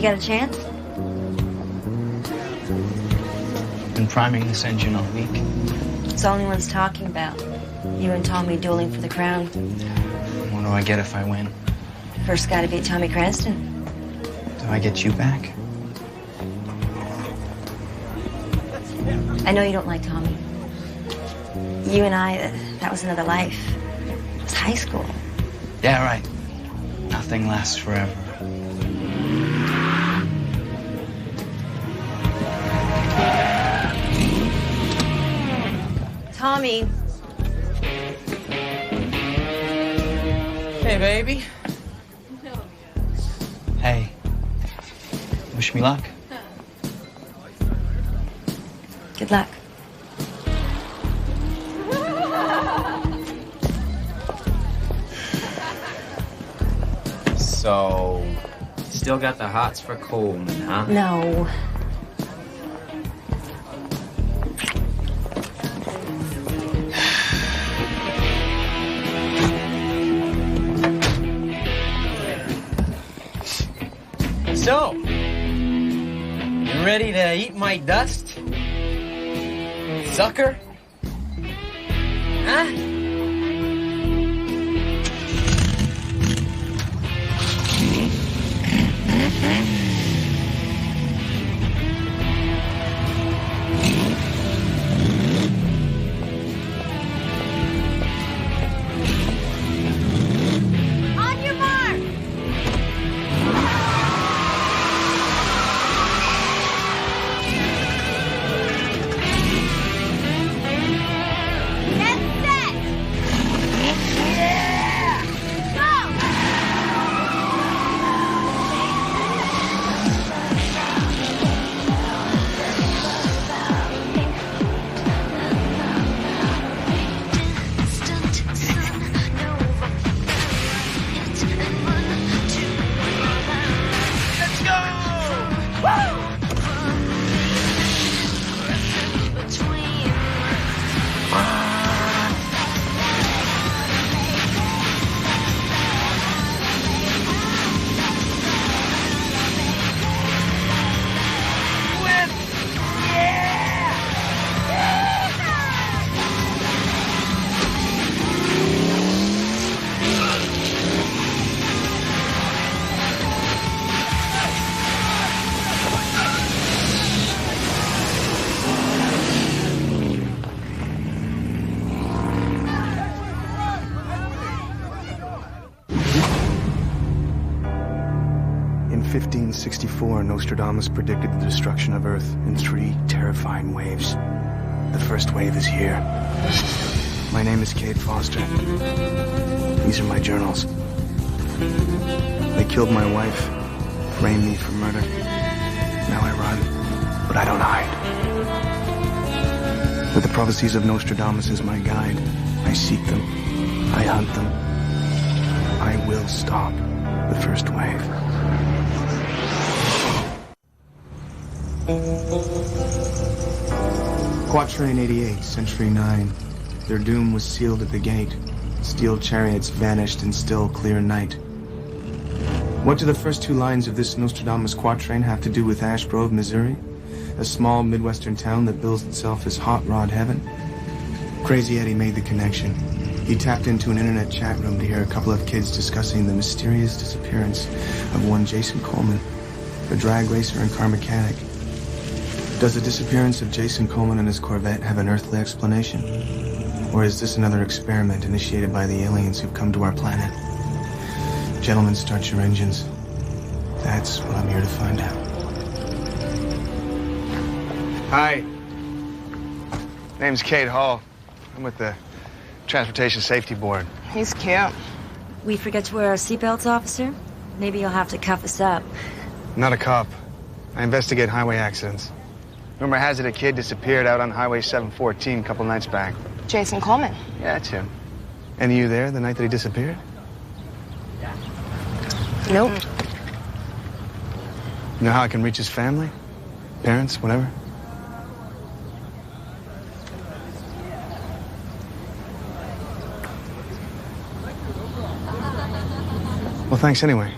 got a chance? Been priming this engine all week. It's all anyone's talking about. You and Tommy dueling for the crown. What do I get if I win? First guy to beat Tommy Cranston. Do I get you back? I know you don't like Tommy. You and I, that was another life. It was high school. Yeah, right. Nothing lasts forever. Tommy. Hey, baby. Hey. Wish me luck. Good luck. So, still got the hots for Coleman, huh? No. So, you ready to eat my dust? Sucker? Huh? On your mark! In 1564, Nostradamus predicted the destruction of Earth in 3 terrifying waves. The first wave is here. My name is Cade Foster. These are my journals. They killed my wife, framed me for murder. Now I run, but I don't hide. With the prophecies of Nostradamus as my guide, I seek them, I hunt them. I will stop the first wave. Quatrain 88, Century 9. Their doom was sealed at the gate. Steel chariots vanished in still, clear night. What do the first 2 lines of this Nostradamus quatrain have to do with Ash Grove, Missouri? A small Midwestern town that bills itself as Hot Rod Heaven? Crazy Eddie made the connection. He tapped into an internet chat room to hear a couple of kids discussing the mysterious disappearance of one Jason Coleman, a drag racer and car mechanic. Does the disappearance of Jason Coleman and his Corvette have an earthly explanation? Or is this another experiment initiated by the aliens who've come to our planet? Gentlemen, start your engines. That's what I'm here to find out. Hi. Name's Cade Hall. I'm with the Transportation Safety Board. He's cute. We forget to wear our seatbelts, officer? Maybe you'll have to cuff us up. Not a cop. I investigate highway accidents. Rumor has it a kid disappeared out on Highway 714 a couple nights back. Jason Coleman. Yeah, that's him. And you there the night that he disappeared? Nope. You know how I can reach his family? Parents, whatever? Well, thanks anyway.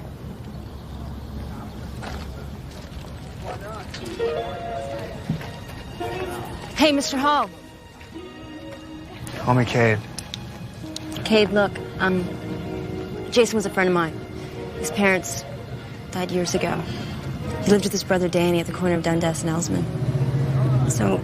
Mr. Hall. Call me Cade. Cade, look, Jason was a friend of mine. His parents died years ago. He lived with his brother Danny at the corner of Dundas and Elsman. So...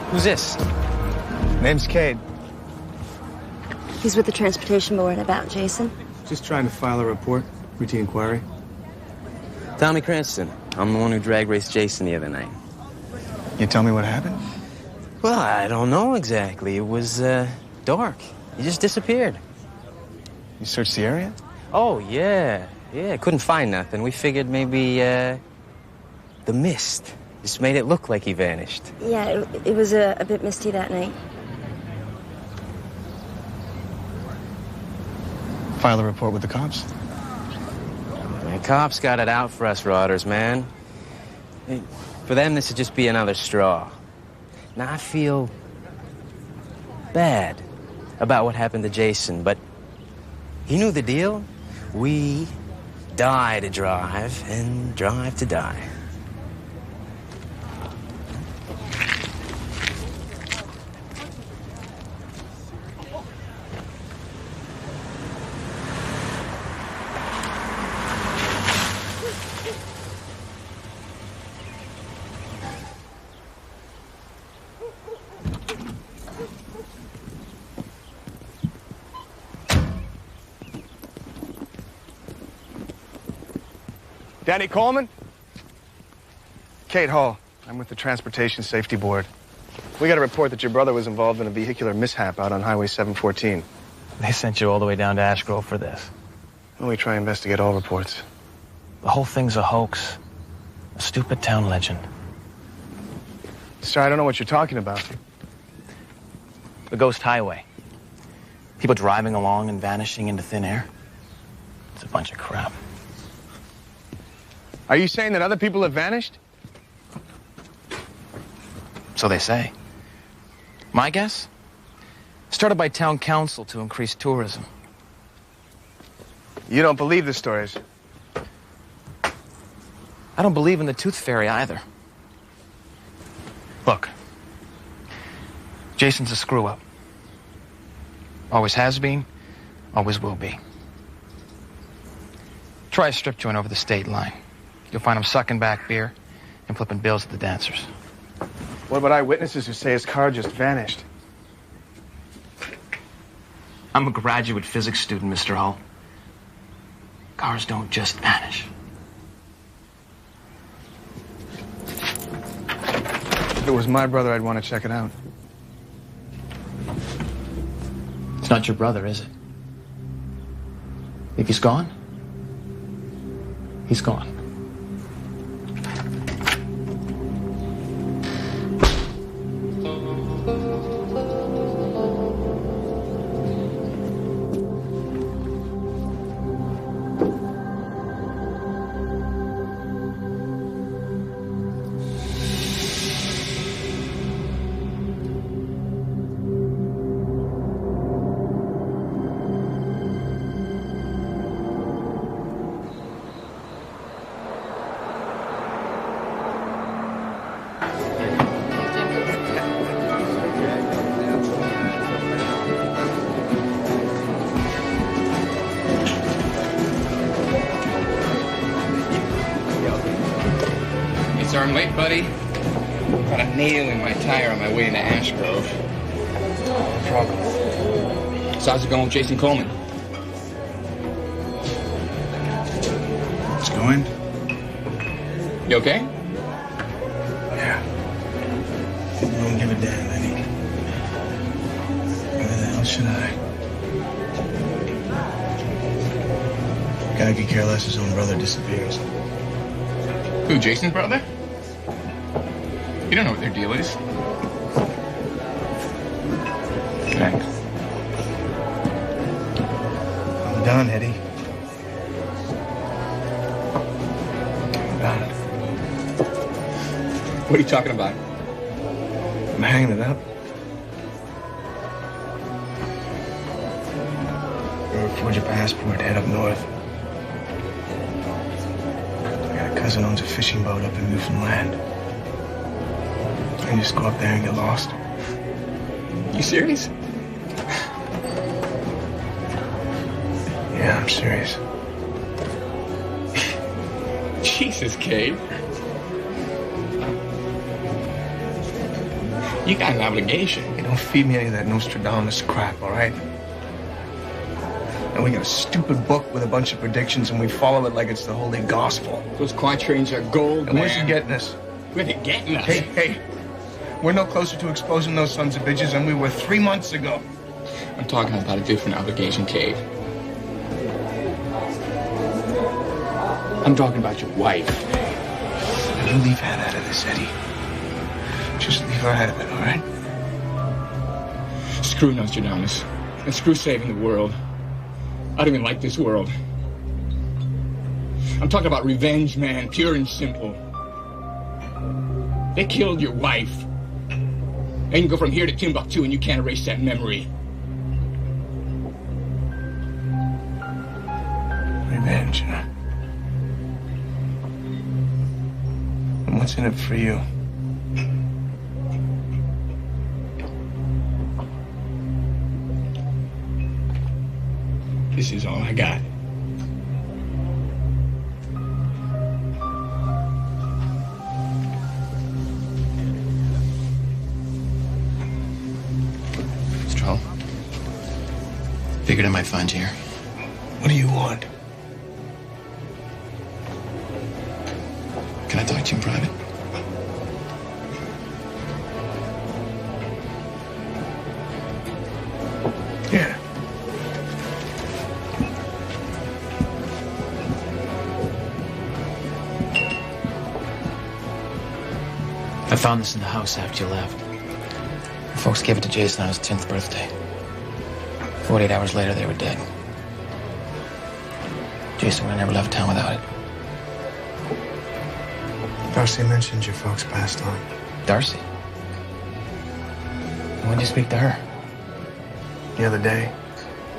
Who's this? Name's Cade. He's with the transportation board about Jason. Just trying to file a report. Routine inquiry. Tommy Cranston. I'm the one who drag raced Jason the other night. You tell me what happened? Well, I don't know exactly. It was, dark. He just disappeared. You searched the area? Oh, yeah. Yeah, couldn't find nothing. We figured maybe, the mist just made it look like he vanished. Yeah, it was a bit misty that night. File a report with the cops? The cops got it out for us Rotters, man. For them, this would just be another straw. Now, I feel bad about what happened to Jason, but he knew the deal. We die to drive and drive to die. Danny Coleman? Kate Hall. I'm with the Transportation Safety Board. We got a report that your brother was involved in a vehicular mishap out on Highway 714. They sent you all the way down to Ash Grove for this. Well, we try and investigate all reports. The whole thing's a hoax. A stupid town legend. Sir, I don't know what you're talking about. The ghost highway. People driving along and vanishing into thin air. It's a bunch of crap. Are you saying that other people have vanished? So they say. My guess? Started by town council to increase tourism. You don't believe the stories? I don't believe in the tooth fairy either. Look. Jason's a screw-up. Always has been, always will be. Try a strip joint over the state line. You'll find him sucking back beer and flipping bills at the dancers. What about eyewitnesses who say his car just vanished? I'm a graduate physics student, Mr. Hull. Cars don't just vanish. If it was my brother, I'd want to check it out. It's not your brother, is it? If he's gone, he's gone. Sorry I'm late, buddy. Got a nail in my tire on my way into Ash Grove. No problem. So how's it going with Jason Coleman? It's going? You okay? Yeah. I don't give a damn, Eddie. Why the hell should I? Guy could care less his own brother disappears. Who, Jason's brother? You don't know what their deal is. Thanks. I'm done, Eddie. About it. What are you talking about? I'm hanging it up. Forge a passport, head up north. I got a cousin owns a fishing boat up in Newfoundland. I just go up there and get lost. You serious? Yeah, I'm serious. Jesus, Cade. You got an obligation. Hey, don't feed me any of that Nostradamus crap, all right? And we got a stupid book with a bunch of predictions, and we follow it like it's the holy gospel. Those quatrains are gold, And where's man. it getting us? Where's it getting us? Hey, we're no closer to exposing those sons of bitches than we were 3 months ago. I'm talking about a different obligation, Cade. I'm talking about your wife. You leave Hannah out of this, Eddie. Just leave her out of it, all right? Screw Nostradamus. And screw saving the world. I don't even like this world. I'm talking about revenge, man. Pure and simple. They killed your wife. And you can go from here to Timbuktu and you can't erase that memory. Revenge, huh? And what's in it for you? This is all I got. Stroll. Figured I might find you here. What do you want? Can I talk to you in private? Yeah. I found this in the house after you left. Folks gave it to Jason on his 10th birthday. 48 hours later, they were dead. Jason would have never left town without it. Darcy mentioned your folks passed on. Darcy? When did you speak to her? The other day,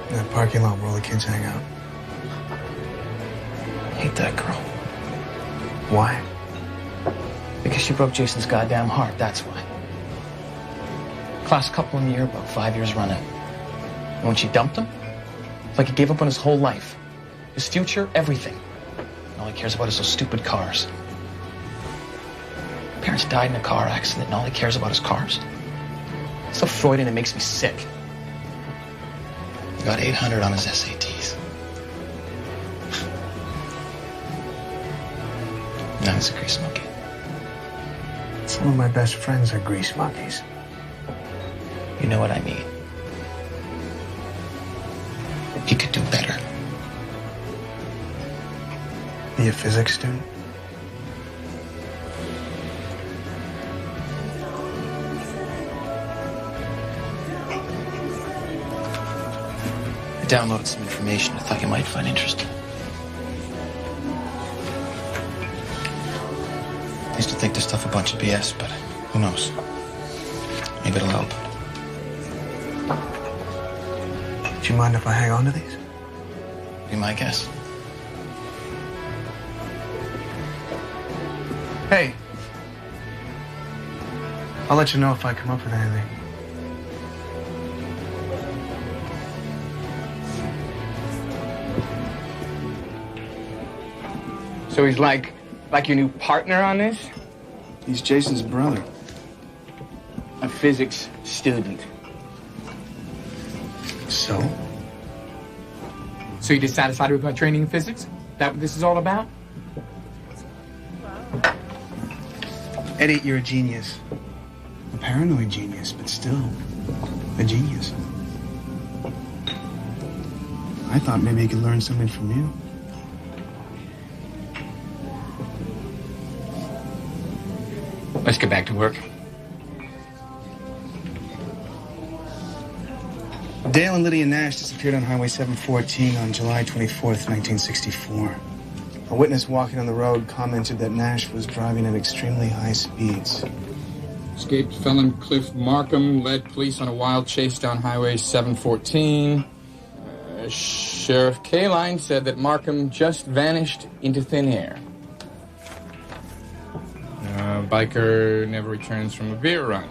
in that parking lot where all the kids hang out. I hate that girl. Why? Because she broke Jason's goddamn heart, that's why. Class couple in the yearbook, 5 years running. And when she dumped him, it's like he gave up on his whole life. His future, everything. And all he cares about is those stupid cars. Parents died in a car accident and all he cares about is cars. It's so Freudian, it makes me sick. He got 800 on his SATs. Now he's a grease monkey. Some of my best friends are grease monkeys. You know what I mean. He could do better. Be a physics student? I downloaded some information I thought you might find interesting. I used to think this stuff a bunch of BS, but who knows? Maybe it'll help. Do you mind if I hang on to these? Be my guess. Hey. I'll let you know if I come up with anything. So he's like your new partner on this? He's Jason's brother. A physics student. So? So you dissatisfied with my training in physics? That what this is all about? Eddie, you're a genius. A paranoid genius, but still a genius. I thought maybe I could learn something from you. Let's get back to work. Dale and Lydia Nash disappeared on Highway 714 on July 24th, 1964. A witness walking on the road commented that Nash was driving at extremely high speeds. Escaped felon Cliff Markham led police on a wild chase down Highway 714. Sheriff Kaline said that Markham just vanished into thin air. Biker never returns from a beer run.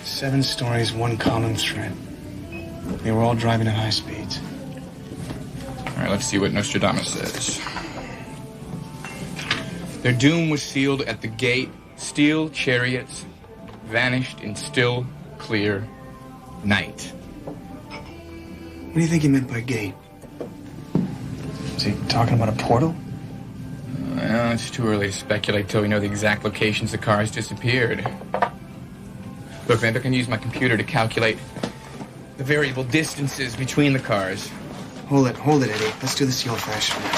7 stories, one common thread. They were all driving at high speeds. All right, let's see what Nostradamus says. Their doom was sealed at the gate. Steel chariots vanished in still, clear night. What do you think he meant by gate? Is he talking about a portal? Well, it's too early to speculate till we know the exact locations the cars disappeared. Look, maybe I can use my computer to calculate the variable distances between the cars. Hold it, Eddie. Let's do this the old-fashioned way.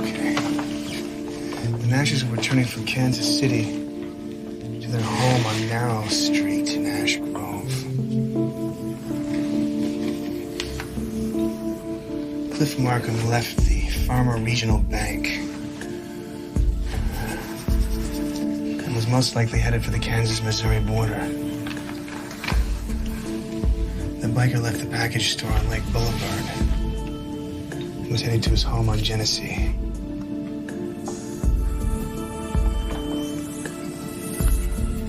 Okay. The Nashes were returning from Kansas City to their home on Narrow Street in Ash Grove. Cliff Markham left the Farmer Regional Bank and was most likely headed for the Kansas-Missouri border. The biker left the package store on Lake Boulevard and was heading to his home on Genesee.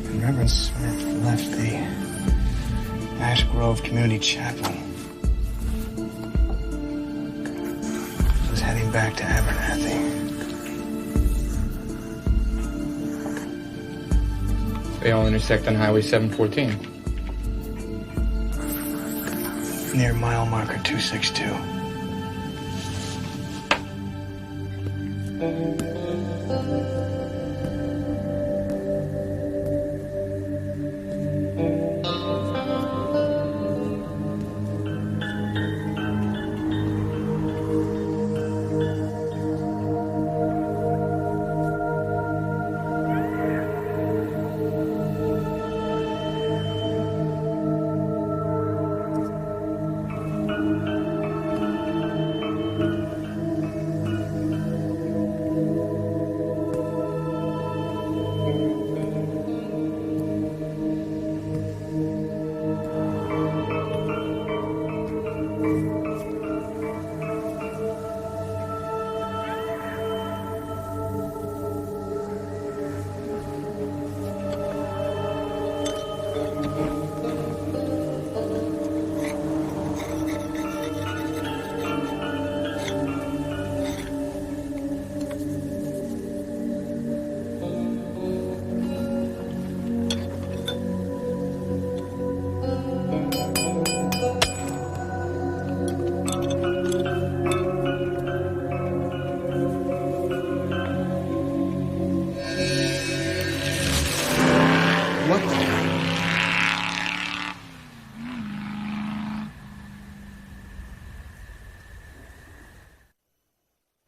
And Reverend Smith left the Ash Grove Community Chapel. Was heading back to Abernathy. They all intersect on Highway 714. Near mile marker 262.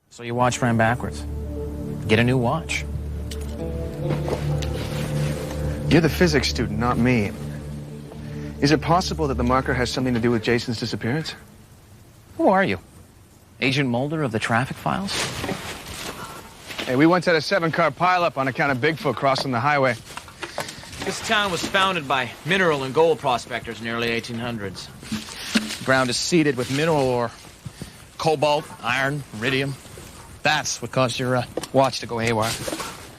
So your watch ran backwards. Get a new watch. You're the physics student, not me. Is it possible that the marker has something to do with Jason's disappearance? Who are you? Agent Mulder of the traffic files? Hey, we once had a 7-car pileup on account of Bigfoot crossing the highway. This town was founded by mineral and gold prospectors in the early 1800s. The ground is seeded with mineral ore. Cobalt, iron, iridium. That's what caused your watch to go haywire.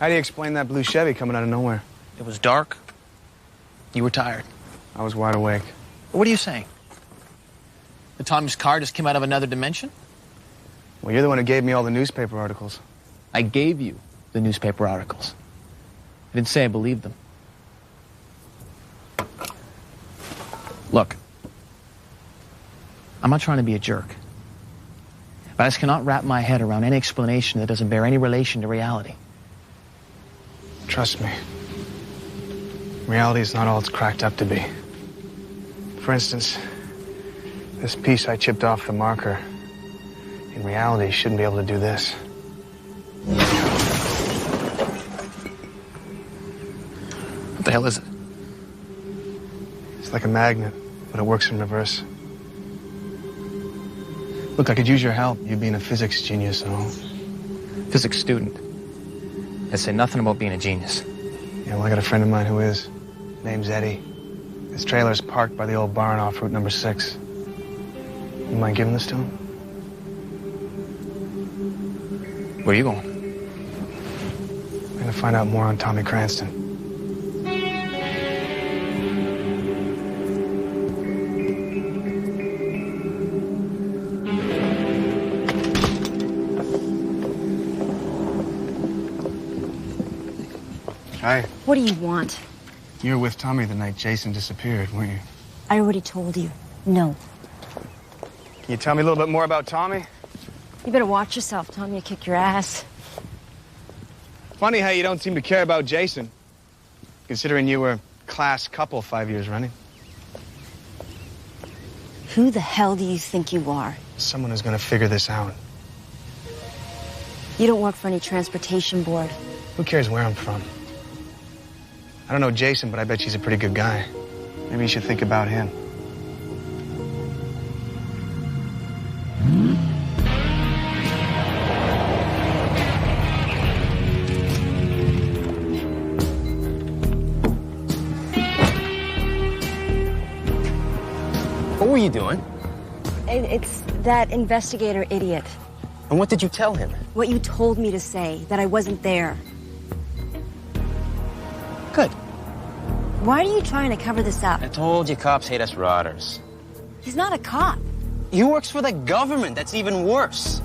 How do you explain that blue Chevy coming out of nowhere? It was dark. You were tired. I was wide awake. What are you saying? The Tommy's car just came out of another dimension? Well, you're the one who gave me all the newspaper articles. I gave you the newspaper articles. I didn't say I believed them. Look, I'm not trying to be a jerk. But I just cannot wrap my head around any explanation that doesn't bear any relation to reality. Trust me. Reality is not all it's cracked up to be. For instance, this piece I chipped off the marker, in reality, shouldn't be able to do this. What the hell is it? It's like a magnet, but it works in reverse. Look, I could use your help, you being a physics genius and all. Physics student. I say nothing about being a genius. Yeah, well, I got a friend of mine who is. Name's Eddie. His trailer's parked by the old barn off Route number 6. You mind giving this to him? Where are you going? I'm gonna find out more on Tommy Cranston. Hi. What do you want? You were with Tommy the night Jason disappeared, weren't you? I already told you. No. Can you tell me a little bit more about Tommy? You better watch yourself. Tommy will kick your ass. Funny how you don't seem to care about Jason, considering you were a class couple 5 years running. Who the hell do you think you are? Someone is gonna figure this out. You don't work for any transportation board. Who cares where I'm from? I don't know Jason, but I bet she's a pretty good guy. Maybe you should think about him. What were you doing? It's that investigator idiot. And what did you tell him? What you told me to say, that I wasn't there. Good. Why are you trying to cover this up? I told you cops hate us rotters. He's not a cop. He works for the government. That's even worse.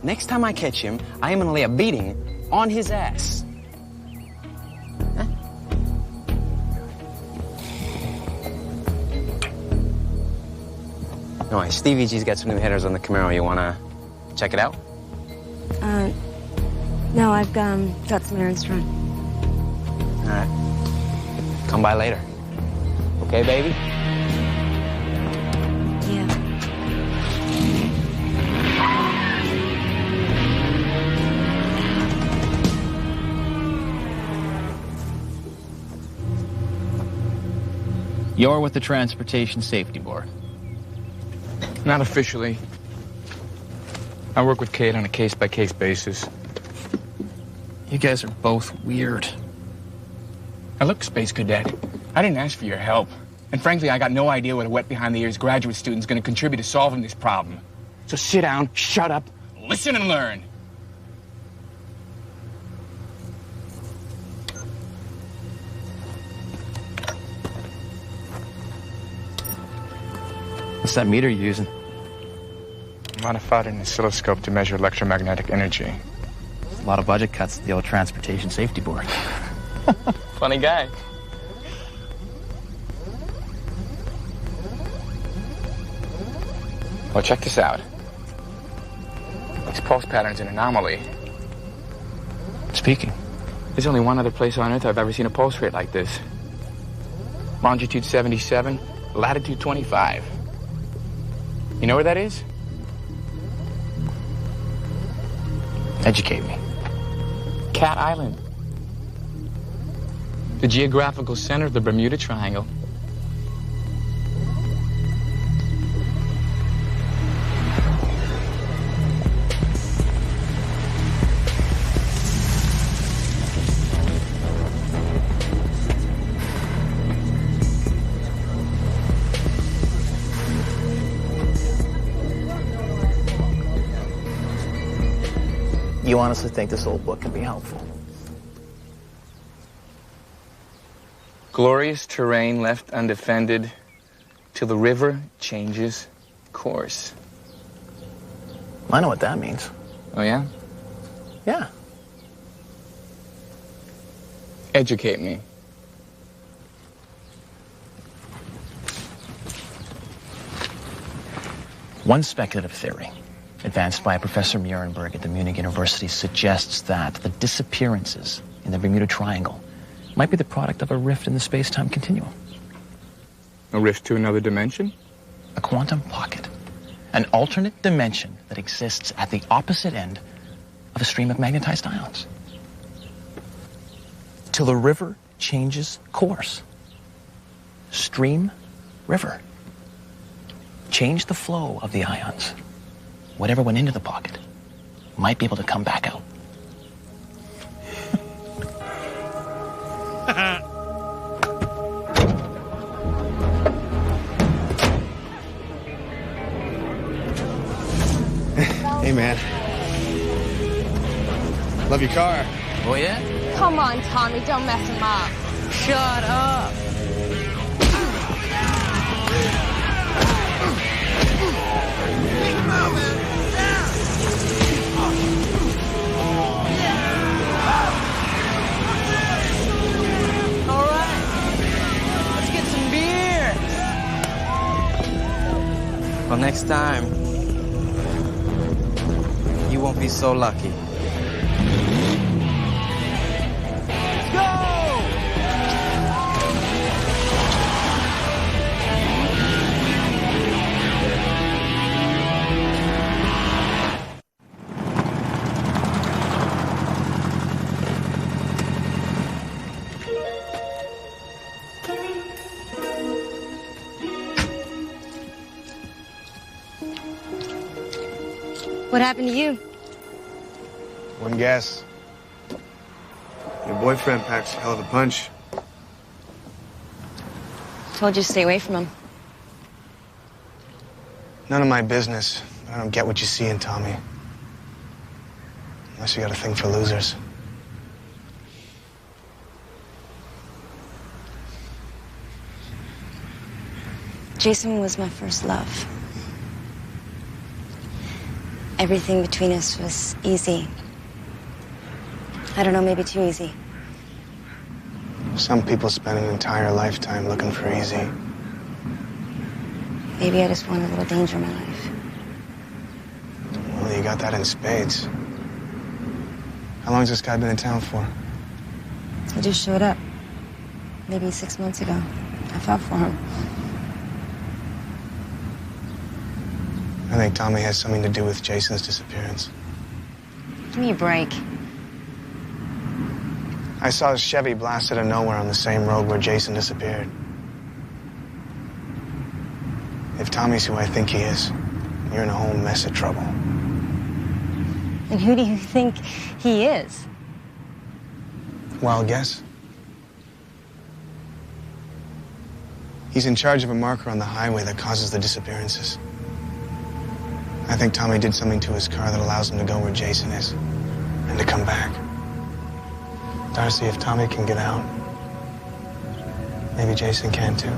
Next time I catch him, I am gonna lay a beating on his ass. Huh? No, Stevie G's got some new headers on the Camaro. You wanna check it out? No, I've got some errands to run. All right. Come by later. Okay, baby? Yeah. You're with the Transportation Safety Board. Not officially. I work with Kate on a case-by-case basis. You guys are both weird. Now look, Space Cadet, I didn't ask for your help. And frankly, I got no idea what a wet behind-the-ears graduate student's gonna contribute to solving this problem. So sit down, shut up, listen and learn. What's that meter you're using? Modified an oscilloscope to measure electromagnetic energy. A lot of budget cuts at the old Transportation Safety Board. Funny guy. Well, check this out. This pulse pattern's an anomaly. Speaking. There's only one other place on Earth I've ever seen a pulse rate like this. Longitude 77, latitude 25. You know where that is? Educate me. Cat Island. The geographical center of the Bermuda Triangle. You honestly think this old book can be helpful? Glorious terrain left undefended till the river changes course. I know what that means. Oh, yeah? Yeah. Educate me. One speculative theory, advanced by Professor Murenberg at the Munich University, suggests that the disappearances in the Bermuda Triangle might be the product of a rift in the space-time continuum. A rift to another dimension? A quantum pocket. An alternate dimension that exists at the opposite end of a stream of magnetized ions. Till the river changes course. Stream, river. Change the flow of the ions. Whatever went into the pocket might be able to come back out. man. Love your car. Oh, yeah? Come on, Tommy, don't mess him up. Shut up. All right. Let's get some beer. Well, next time, you won't be so lucky. Let's go! What happened to you? One guess. Your boyfriend packs a hell of a punch. Told you to stay away from him. None of my business. But I don't get what you see in Tommy. Unless you got a thing for losers. Jason was my first love. Everything between us was easy. I don't know, maybe too easy. Some people spend an entire lifetime looking for easy. Maybe I just want a little danger in my life. Well, you got that in spades. How long's this guy been in town for? He just showed up. Maybe 6 months ago. I fell for him. I think Tommy has something to do with Jason's disappearance. Give me a break. I saw his Chevy blasted out of nowhere on the same road where Jason disappeared. If Tommy's who I think he is, you're in a whole mess of trouble. And who do you think he is? Wild guess? He's in charge of a marker on the highway that causes the disappearances. I think Tommy did something to his car that allows him to go where Jason is and to come back. Darcy, if Tommy can get out, maybe Jason can too.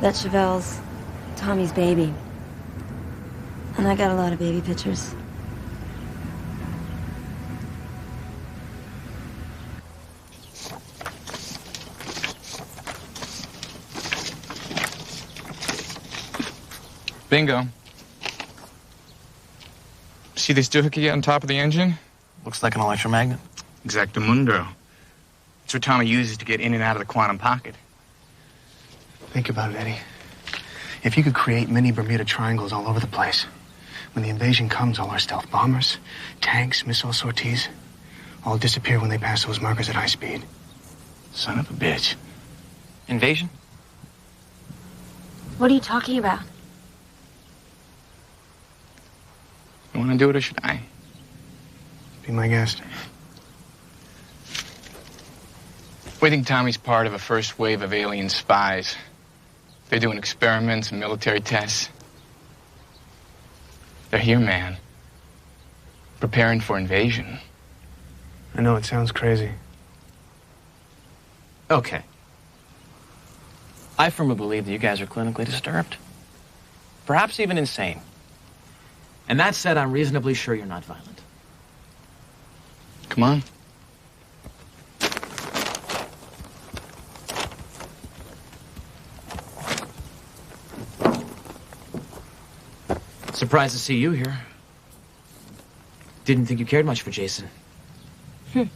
That Chevelle's Tommy's baby. And I got a lot of baby pictures. Bingo. See this doohickey on top of the engine? Looks like an electromagnet. Exactamundo. It's what Tommy uses to get in and out of the quantum pocket. Think about it, Eddie. If you could create mini Bermuda triangles all over the place, when the invasion comes, all our stealth bombers, tanks, missile sorties, all disappear when they pass those markers at high speed. Son of a bitch. Invasion? What are you talking about? You want to do it or should I? Be my guest. We think Tommy's part of a first wave of alien spies. They're doing experiments and military tests. They're here, man. Preparing for invasion. I know it sounds crazy. Okay. I firmly believe that you guys are clinically disturbed. Perhaps even insane. And that said, I'm reasonably sure you're not violent. Come on. Surprised to see you here. Didn't think you cared much for Jason. I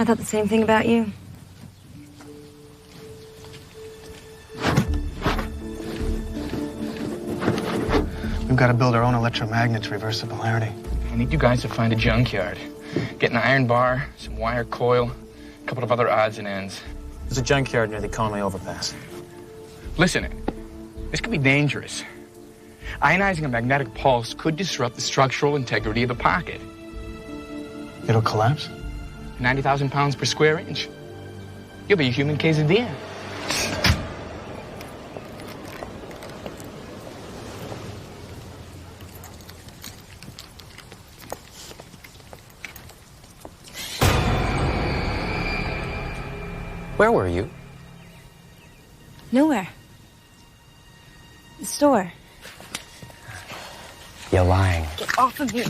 thought the same thing about you. We've got to build our own electromagnet to reverse the polarity. I need you guys to find a junkyard. Get an iron bar, some wire coil, a couple of other odds and ends. There's a junkyard near the Conway overpass. Listen, this could be dangerous. Ionizing a magnetic pulse could disrupt the structural integrity of the pocket. It'll collapse? 90,000 pounds per square inch. You'll be a human quesadilla. Where were you? Nowhere. The store. You're lying. Get off of me.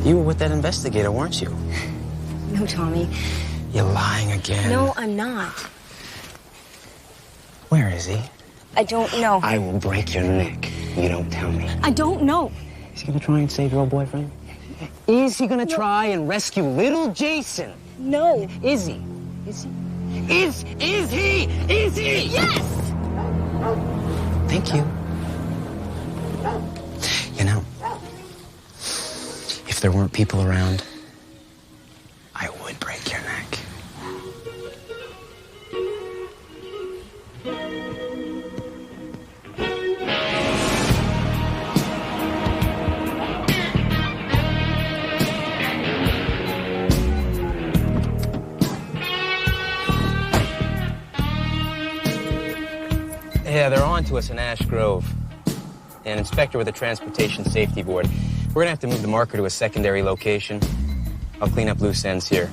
You were with that investigator, weren't you? No, Tommy. You're lying again. No, I'm not. Where is he? I don't know. I will break your neck. You don't tell me. I don't know. Is he gonna try and save your old boyfriend? Is he gonna try and rescue little Jason? No. Is he? Is he? Is he? Is he? Yes! Thank you. You know, if there weren't people around, I would break your neck. Yeah, they're on to us in Ash Grove. An inspector with the Transportation Safety Board. We're gonna have to move the marker to a secondary location. I'll clean up loose ends here.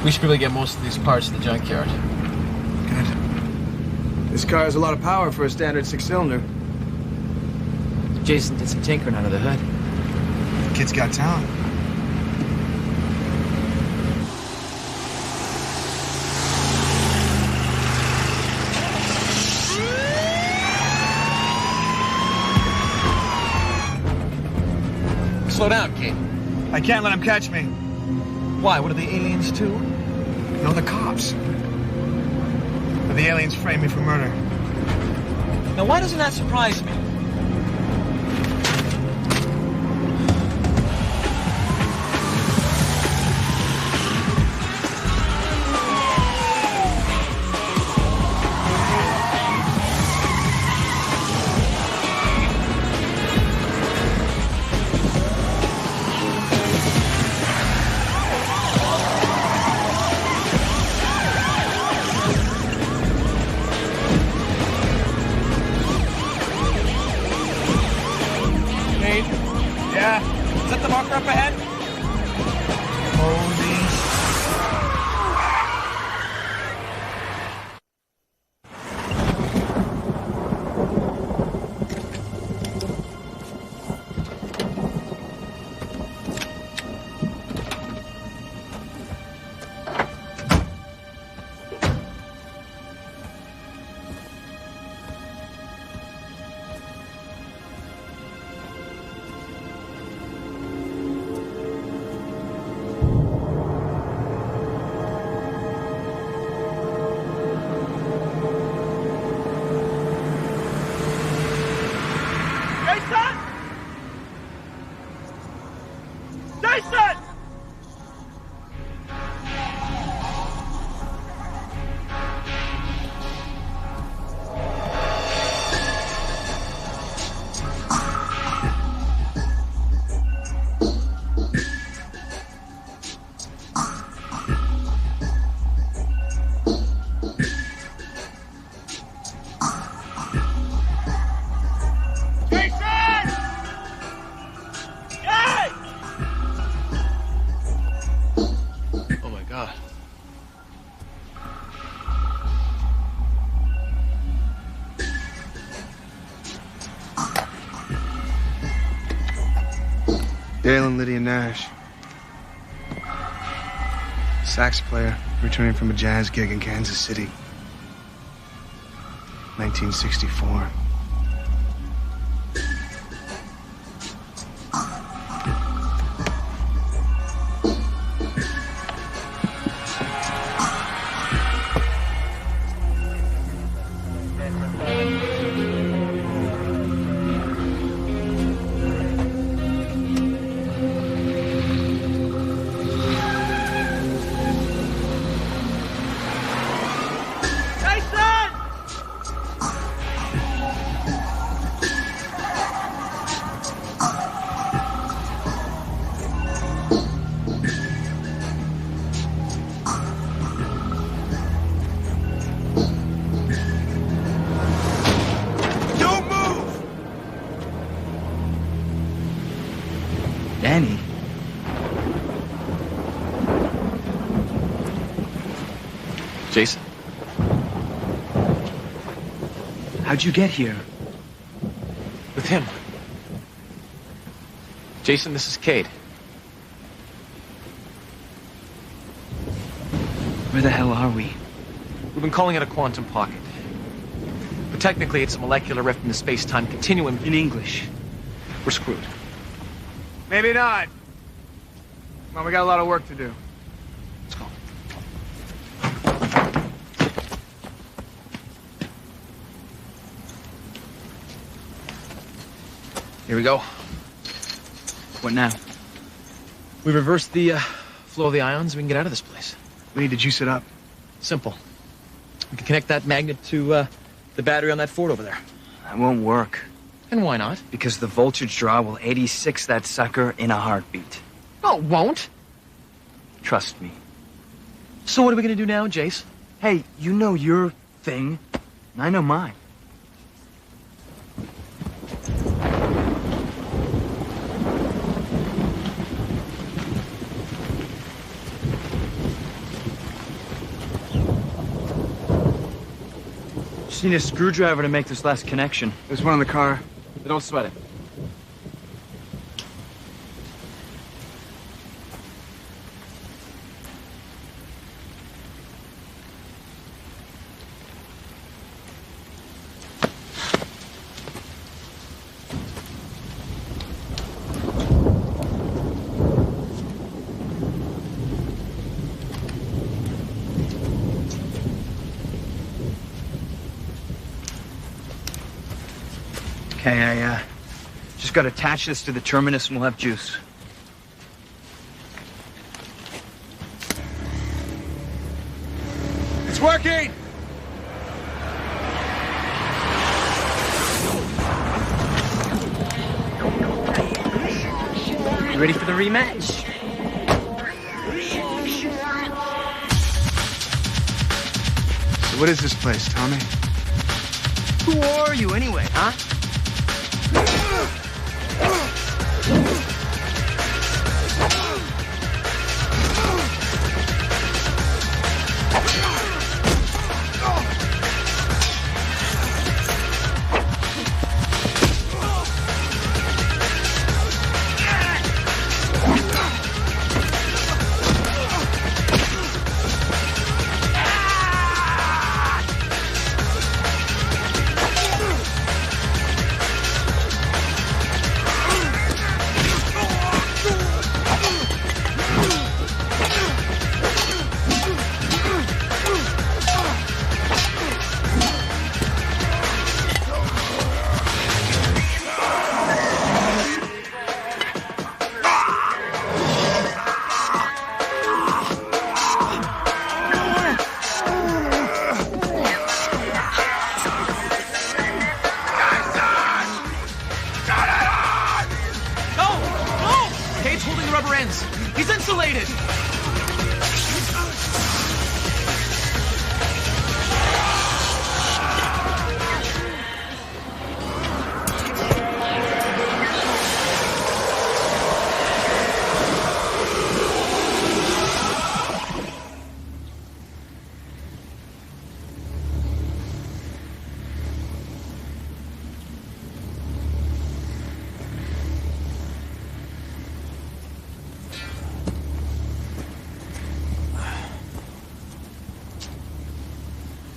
We should probably get most of these parts to the junkyard. Good. This car has a lot of power for a standard 6-cylinder. Jason did some tinkering under the hood. The kid's got talent. Slow down, kid. I can't let him catch me. Why? What are the aliens too? No, the cops. But the aliens framed me for murder. Now, why doesn't that surprise me? Dale and Lydia Nash. Sax player, returning from a jazz gig in Kansas City. 1964. Jason? How'd you get here? With him. Jason, this is Cade. Where the hell are we? We've been calling it a quantum pocket. But technically, it's a molecular rift in the space-time continuum. In English. We're screwed. Maybe not. Well, we got a lot of work to do. Let's go. Here we go. What now? We reverse the flow of the ions, we can get out of this place. We need to juice it up. Simple. We can connect that magnet to the battery on that Ford over there. That won't work. And why not? Because the voltage draw will 86 that sucker in a heartbeat. No, it won't. Trust me. So what are we gonna do now, Jace? Hey, you know your thing, and I know mine. Just need a screwdriver to make this last connection. There's one in the car. Don't sweat it. Okay, I just gotta attach this to the terminus and we'll have juice. It's working! You ready for the rematch? So what is this place, Tommy? Who are you anyway, huh? He's insulated!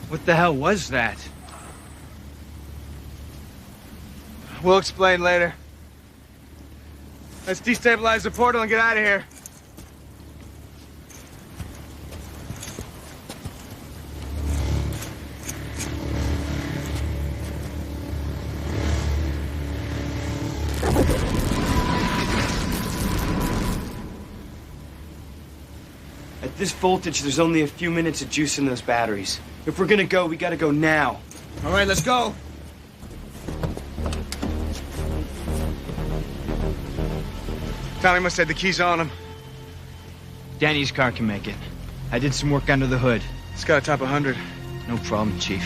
What the hell was that? We'll explain later. Let's destabilize the portal and get out of here. At this voltage, there's only a few minutes of juice in those batteries. If we're gonna go, we gotta go now. All right, let's go. Tommy must have the keys on him. Danny's car can make it. I did some work under the hood. It's got a top 100. No problem, Chief.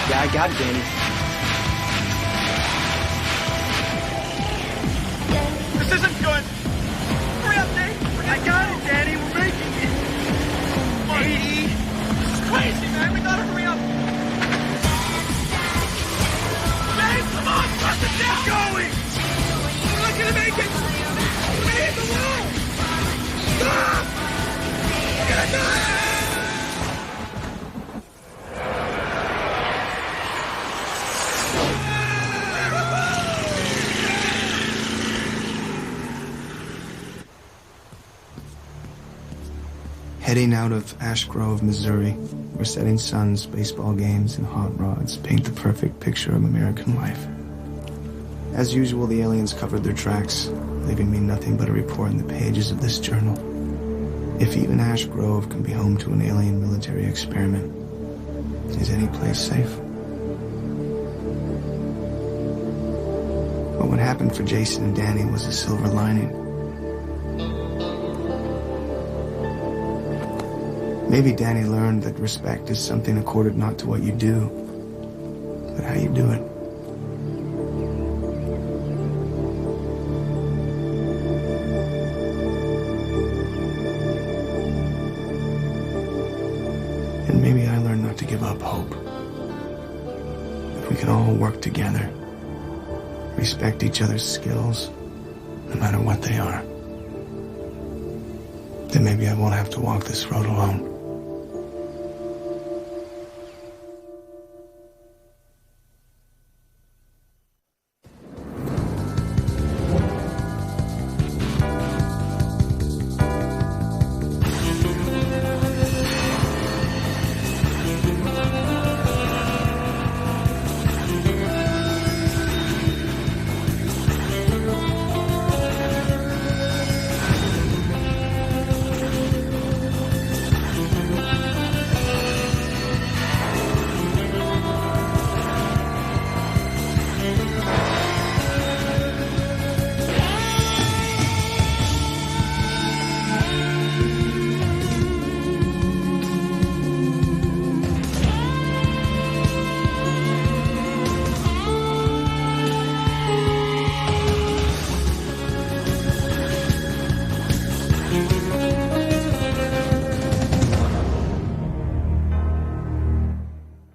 Yeah, I got it, Danny. This isn't good. Hurry up, Dave. I got it, Danny. We're making it. 80. This is crazy, man. We gotta hurry up. Dave, come on. Press it down. Going. We're not gonna make it. We're gonna hit the wall. Stop. We're gonna die. Heading out of Ash Grove, Missouri, where setting suns, baseball games, and hot rods paint the perfect picture of American life. As usual, the aliens covered their tracks, leaving me nothing but a report in the pages of this journal. If even Ash Grove can be home to an alien military experiment, is any place safe? But what happened for Jason and Danny was a silver lining. Maybe Danny learned that respect is something accorded not to what you do, but how you do it. And maybe I learned not to give up hope. If we can all work together, respect each other's skills, no matter what they are, then maybe I won't have to walk this road alone.